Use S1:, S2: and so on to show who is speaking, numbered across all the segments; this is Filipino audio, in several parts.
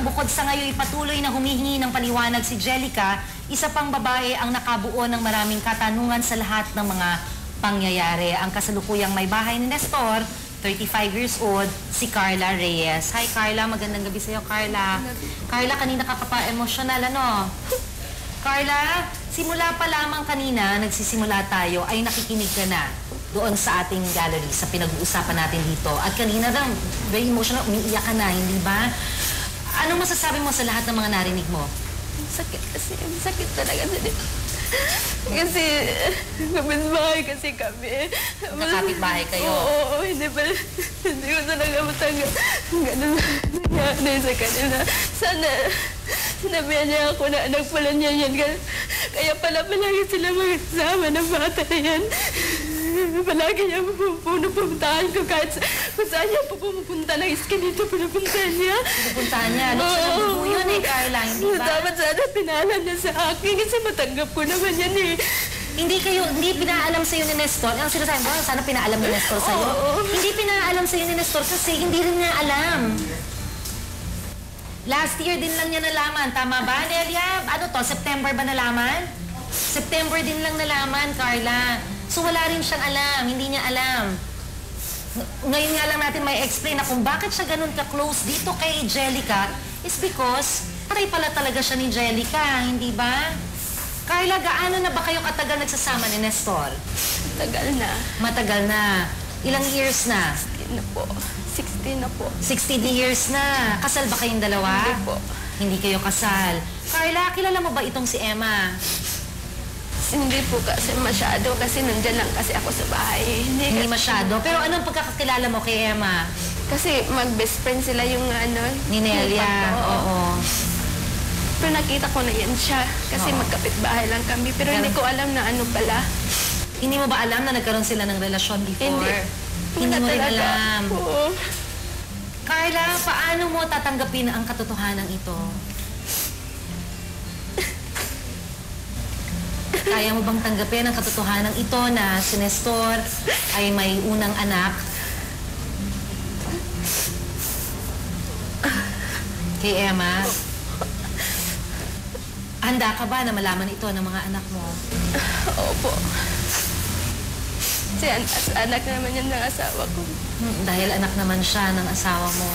S1: bukod sa ngayon patuloy na humihingi ng paliwanag si Jellica, isa pang babae ang nakabuo ng maraming katanungan sa lahat ng mga pangyayari. Ang kasalukuyang may bahay ni Nestor, 35 years old, si Carla Reyes. Hi Carla, magandang gabi sa'yo Carla. Carla, kanina ka pa emosyonal, ano? Carla, simula pa lamang kanina, nagsisimula tayo, ay nakikinig ka na doon sa ating gallery, sa pinag-uusapan natin dito. At kanina lang, very emotional, umiiyak ka na, hindi ba? Anong masasabi mo sa lahat ng mga narinig mo?
S2: Sakit kasi, sakit talaga. Kasi, kapitbahay kasi kami.
S1: Nakapitbahay kayo?
S2: Oo, hindi ko talaga matanggap. Ganun nangyari sa kanila. Sana, sinabihan niya ako na anak pala niya yan. Kaya pala palagi sila magkasama ng bata na yan. Palagi niya pupuntahan ko kahit kung saan niya pupunta ng iskin dito, pupuntahan niya.
S1: Pupuntahan niya? Ano siya ng buo yun eh, Carla, hindi ba?
S2: Dapat sana pinalam niya sa akin kasi matanggap ko naman yan eh.
S1: Hindi pinaalam sa'yo ni Nestor. Ang sinasabi mo, sana pinaalam ni Nestor sa'yo. Hindi pinaalam sa'yo ni Nestor kasi hindi rin niya alam. Last year din lang niya nalaman. Tama ba, Nelia? Ano to? September ba nalaman? September din lang nalaman, Carla. So wala rin siyang alam. Hindi niya alam. Ngayon nga lang natin may explain na kung bakit siya ganun ka-close dito kay Jellica is because paray pala talaga siya ni Jellica, hindi ba? Carla, gaano na ba kayo katagal nagsasama ni Nestor?
S2: Matagal na.
S1: Matagal na. Ilang years na?
S2: 16 na po. 16 na po.
S1: 16 years na. Kasal ba kayong dalawa?
S2: Hindi po.
S1: Hindi kayo kasal. Carla, kilala mo ba itong si Emma?
S2: Hindi po kasi masyado kasi nandyan lang kasi ako sa bahay.
S1: Hindi masyado. Pero anong pagkakakilala mo kay Emma?
S2: Kasi mag-best friend sila yung ano...
S1: Ni Nelia. Oo.
S2: Pero nakita ko na yan siya kasi magkapit-bahay lang kami. Pero hindi ko alam na ano pala.
S1: Hindi mo ba alam na nagkaroon sila ng relasyon before?
S2: Hindi.
S1: Hindi mo rin alam.
S2: Oo.
S1: Carla, paano mo tatanggapin ang katotohanan ito? Kaya mo bang tanggapin ang katotohanan ito na si Nestor ay may unang anak kay Emma? Handa ka ba na malaman ito ng mga anak mo?
S2: Opo. Kasi anak naman yan ng asawa ko.
S1: Dahil anak naman siya ng asawa mo.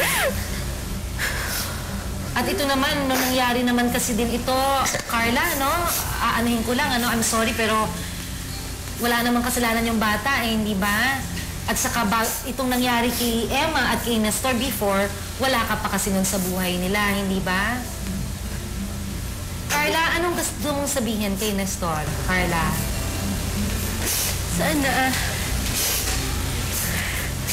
S1: At ito naman, nung nangyari naman kasi din ito, Carla, no? Aanuhin ko lang, ano? I'm sorry, pero wala namang kasalanan yung bata, eh, hindi ba? At saka itong nangyari kay Emma at kay Nestor before, wala ka pa kasi nun sa buhay nila, hindi ba? Carla, anong gusto mong sabihin kay Nestor? Carla?
S2: Sana...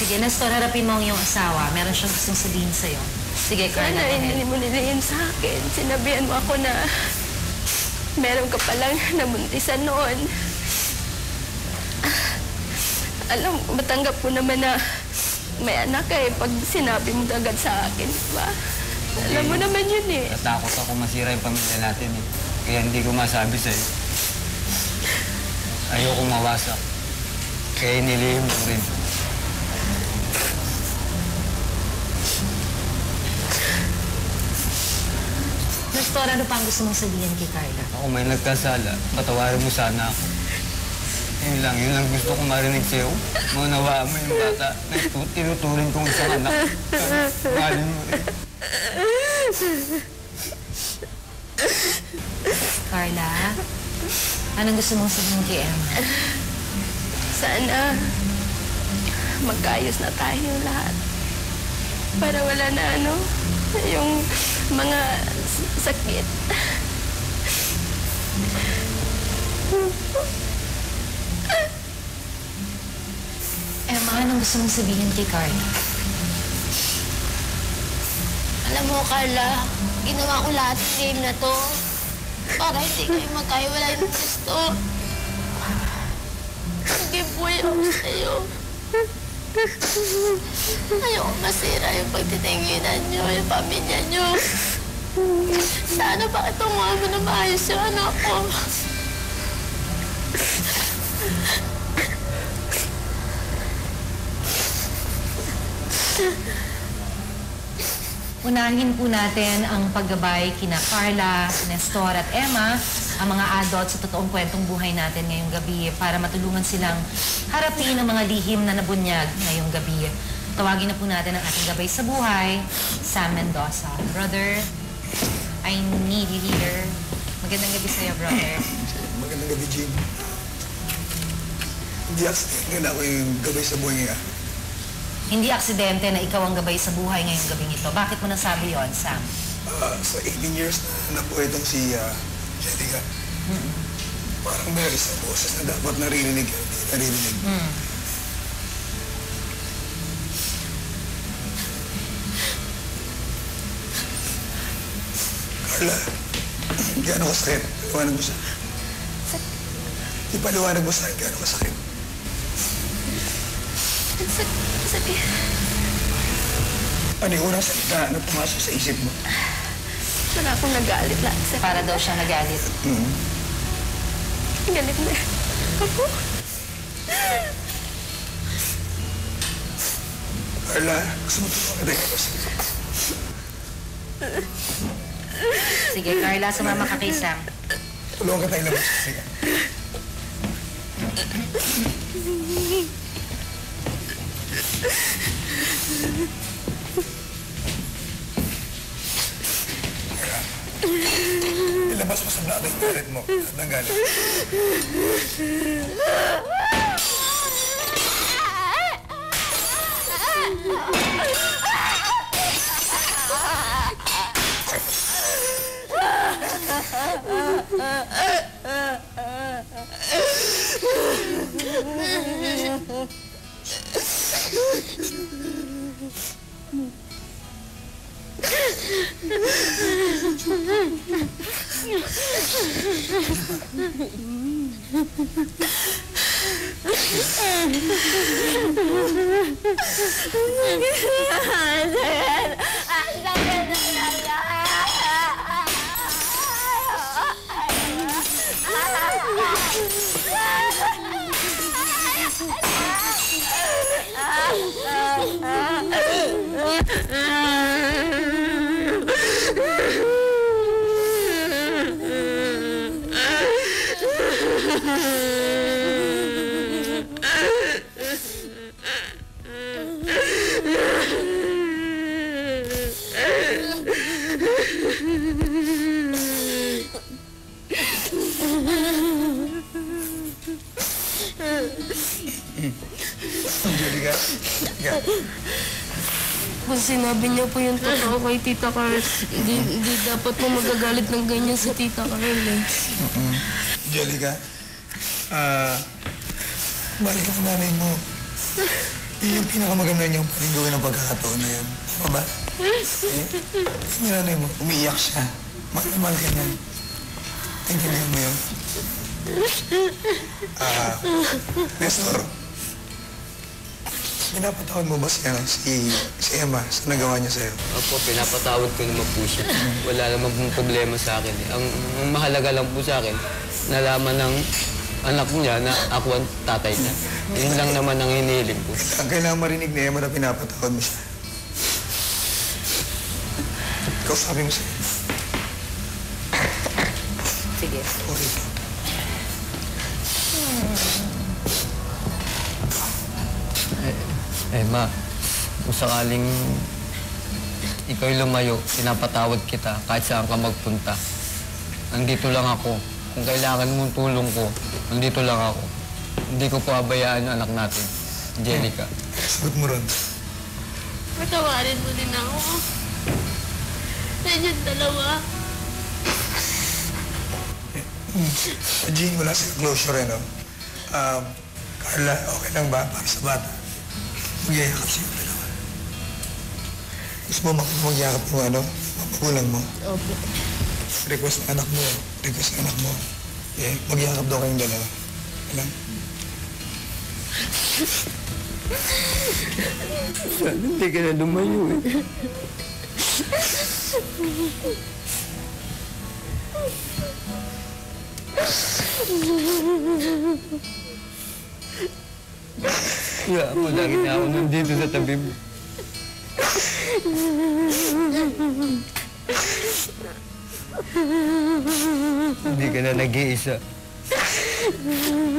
S1: Sige, Nestor, harapin mo ang iyong asawa. Meron siyang gustong sabihin sa'yo. Sige, Carla.
S2: Sana hindi mo nilihin sa akin. Sinabihan mo ako na meron ka palang nabuntisan noon. Alam, matanggap ko naman na may anak ka eh pag sinabi mo agad sa akin, diba? Alam mo naman yun eh.
S3: Natakot ako masira yung pamilya natin eh. Kaya hindi ko masabi sa'yo. Ayoko mawasak. Kaya inilihim ko rin.
S1: Nestor, ano pa ang gusto mong sabihin kay Carla?
S3: Ako may nagkasala. Patawarin mo sana ako. Yun lang gusto ko marinig sa'yo. Maunawaan mo yung bata na tinuturing kong isang anak. Mahalin mo rin.
S1: Carla, anong gusto mong sabihin kay Emma?
S2: Sana magkaayos na tayo lahat. Para wala na ano, yung mga sakit.
S1: Emma, anong gusto mong sabihin kay Carla?
S4: Alam mo, Carla, ginawa ko lahat ng game na to para hindi kayo magkaiwala yung gusto. Nag-giveaway ako sa'yo. Ayoko masira yung pagtitinginan nyo, yung pamilya nyo. Sana pakitunguhan mo na maayos yung anak ko.
S1: Unahin po natin ang paggabay kina Carla, Nestor at Emma, ang mga adult sa totoong kwentong buhay natin ngayong gabi para matulungan silang harapin ang mga lihim na nabunyag ngayong gabi. Tawagin na po natin ang ating gabay sa buhay, Sam Mendoza. Brother, I need you here. Magandang gabi sa'yo, brother.
S5: Magandang gabi, Jean. Hindi aksidente na ako yung gabay sa buhay niya.
S1: Hindi aksidente na ikaw ang gabay sa buhay ngayong gabing ito. Bakit mo nasabi yon, Sam?
S5: Sa 18 years na po itong si Jessica, parang may isang boses na dapat naririnig. Carla, gaano kasakit? Paliwanag mo sa akin. Ipaliwanag mo sa akin gaano kasakit.
S2: Sabi,
S5: Ano yung unang salita na pumasok sa isip mo?
S2: wala akong nagalit lang.
S1: Para daw siyang nagalit.
S2: Galit na ako.
S5: Carla, gusto mo tulungan kita.
S1: Sige, Carla, sumama ka kay Sam.
S5: Tulungan ka tayo labas. Sige. Ilabas mo sa blato yung galit mo. At ng galit. Angelica,
S2: Kung sinabi niya po yung totoo kay Tita Carl, hindi dapat po magagalit ng ganyan si Tita Carl eh.
S5: Angelica, balik ang nanay mo. Yun yung pinakamaganda niyang pwedeng gawin ng pagkakataon na yun. Tama ba? Yung nanay mo, umiiyak siya. Mahal ka niyan. Tingnan mo yun. Nestor, pinapatawad mo ba si Emma sa nagawa niya sa'yo?
S3: Opo, pinapatawad ko naman po siya. Wala naman pong problema sa akin. Ang mahalaga lang po sa akin, nalaman ng anak niya na ako ang tatay niya. Yun lang naman ang hinihiling ko.
S5: Ang kailangan marinig ni Emma na pinapatawad mo siya. Ikaw sabi mo sa'yo.
S1: Sige.
S5: Okay.
S3: Emma, kung sakaling ikaw'y lumayo, pinapatawad kita kahit saan ka magpunta. Nandito lang ako. Kung kailangan mong tulong ko, nandito lang ako. Hindi ko po habayaan yung anak natin, Angelica.
S5: Sagot mo ron.
S2: Patawarin mo din ako. Nandiyan dalawa.
S5: Jean, wala silang closure, no? Carla, okay lang ba para sa bata? Magyayakap siya dalawa. Gusto mo magyakap yung magulang mo?
S2: Opo.
S5: Request ng anak mo. Request ng anak mo. Okay, magyakap daw kayong dalawa. Alam?
S3: Sana hindi ka na lumayo eh. Kaya ako lagi na ako nandito sa tabi mo. Hindi ka na nag-iisa.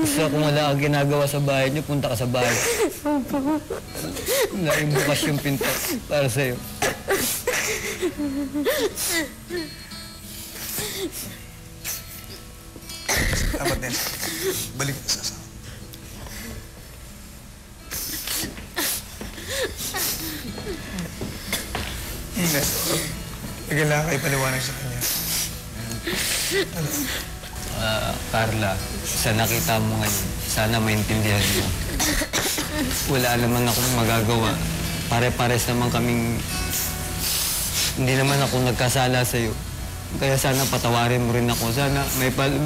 S3: Basta kung wala kang ginagawa sa bahay niyo, punta ka sa bahay. Naibukas yung pinto para sa'yo.
S5: Dapat din. Balik ka sa asawa. Nestor, kailangan kayo paliwanag sa kanya.
S3: Carla, sa nakita mo ngayon, sana maintindihan mo. Wala naman akong magagawa. Pare-pares naman kaming... Hindi naman ako nagkasala sa'yo. Kaya sana patawarin mo rin ako. Sana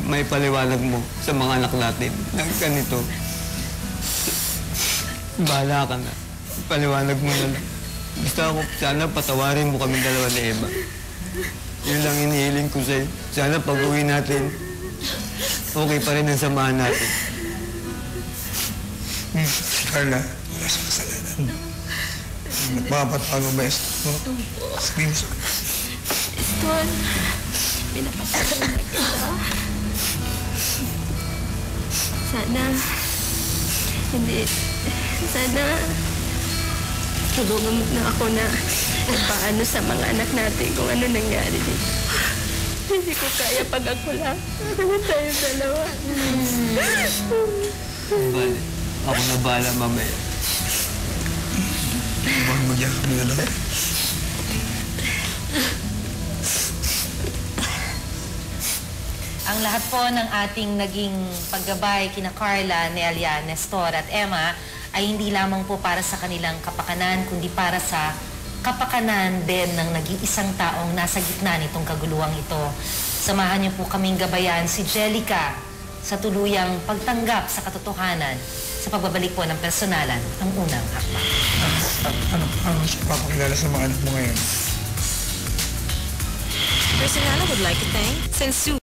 S3: may paliwanag mo sa mga anak natin na ganito. Bahala ka na. Paliwanag mo na lang. Basta ako, sana patawarin mo kami dalawa ni Eva. Yun lang inihiling ko sa'yo. Sana pag-uwi natin, okay pa rin ang samahan natin.
S5: Carla, wala sa kasalanan. Mapapatawag mo ba yung mo? Sabihin mo sa kanya.
S2: Eston, pinapatawag na kita. Sana tulungan mo na ako na paano sa mga anak natin kung ano nangyari dito. Hindi ko kaya pag ako lang. Tayong dalawa.
S3: Bale, ako na bahala mamaya.
S5: Huwag magyakap mo na lang.
S1: Ang lahat po ng ating naging paggabay kina Carla, Nelia, Nestor at Emma ay hindi lamang po para sa kanilang kapakanan, kundi para sa kapakanan din ng nag-iisang taong nasa gitna nitong kaguluhang ito. Samahan niyo po kaming gabayan si Jellica sa tuluyang pagtanggap sa katotohanan sa pagbabalik po ng personalan ng unang hakbang.
S5: Ano siya papakilala sa mga anak mo ngayon?
S6: Personala would like to thank Sensu.